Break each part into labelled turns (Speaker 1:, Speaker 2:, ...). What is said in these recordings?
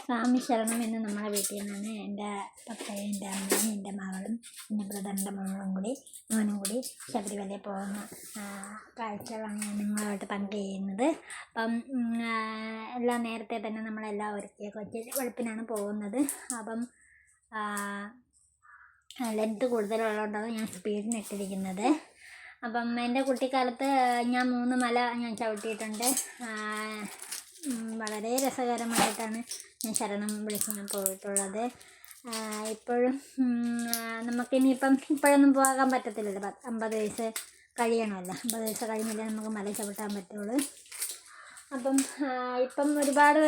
Speaker 1: സ്വാമി ശരണം എന്ന് നമ്മളെ വീട്ടിൽ നിന്നാണ് എൻ്റെ പപ്പയും എൻ്റെ അമ്മയും എൻ്റെ മകളും എൻ്റെ ബ്രദറിൻ്റെ മോനും കൂടി ശബരിമലയിൽ പോകുന്ന കാഴ്ചകളാണ് ഞാൻ നിങ്ങളുമായിട്ട് പങ്കുചെയ്യുന്നത്. അപ്പം എല്ലാം നേരത്തെ തന്നെ നമ്മളെല്ലാം ഒരുക്കി വെളുപ്പിനാണ് പോകുന്നത്. അപ്പം ലെങ്ത് കൂടുതലുള്ളതുകൊണ്ടാണ് ഞാൻ സ്പീഡിനിട്ടിരിക്കുന്നത്. അപ്പം എൻ്റെ കുട്ടിക്കാലത്ത് ഞാൻ 3 മല ഞാൻ ചവിട്ടിയിട്ടുണ്ട്. വളരെ രസകരമായിട്ടാണ് ഞാൻ ശരണം വിളിച്ച് പോയിട്ടുള്ളത്. ഇപ്പോഴും നമുക്കിനിയിപ്പം ഇപ്പോഴൊന്നും പോകാൻ പറ്റത്തില്ലല്ലോ. 50 വയസ്സ് കഴിയണമല്ലോ. 50 വയസ്സ് കഴിഞ്ഞാലേ നമുക്ക് മല ചവിട്ടാൻ പറ്റുള്ളൂ. അപ്പം ഇപ്പം ഒരുപാട്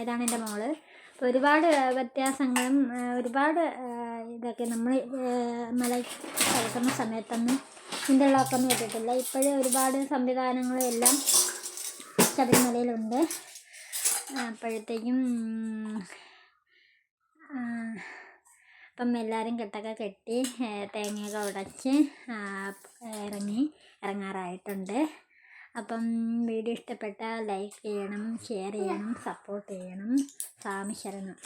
Speaker 1: ഇതാണ് എൻ്റെ മോള്. അപ്പോൾ ഒരുപാട് വ്യത്യാസങ്ങളും ഒരുപാട് ഇതൊക്കെ നമ്മൾ മല ചവിട്ടുന്ന സമയത്തൊന്നും ഇൻ്റർലോക്കൊന്നും ഇട്ടിട്ടില്ല. ഇപ്പോഴും ഒരുപാട് സംവിധാനങ്ങളും എല്ലാം ശബരിമലയിലുണ്ട്. അപ്പോഴത്തേക്കും അപ്പം എല്ലാവരും കെട്ടൊക്കെ കെട്ടി തേങ്ങയൊക്കെ ഉടച്ച് ഇറങ്ങാറായിട്ടുണ്ട്. അപ്പം വീഡിയോ ഇഷ്ടപ്പെട്ടാൽ ലൈക്ക് ചെയ്യണം, ഷെയർ ചെയ്യണം, സപ്പോർട്ട് ചെയ്യണം. സ്വാമി ശരണം.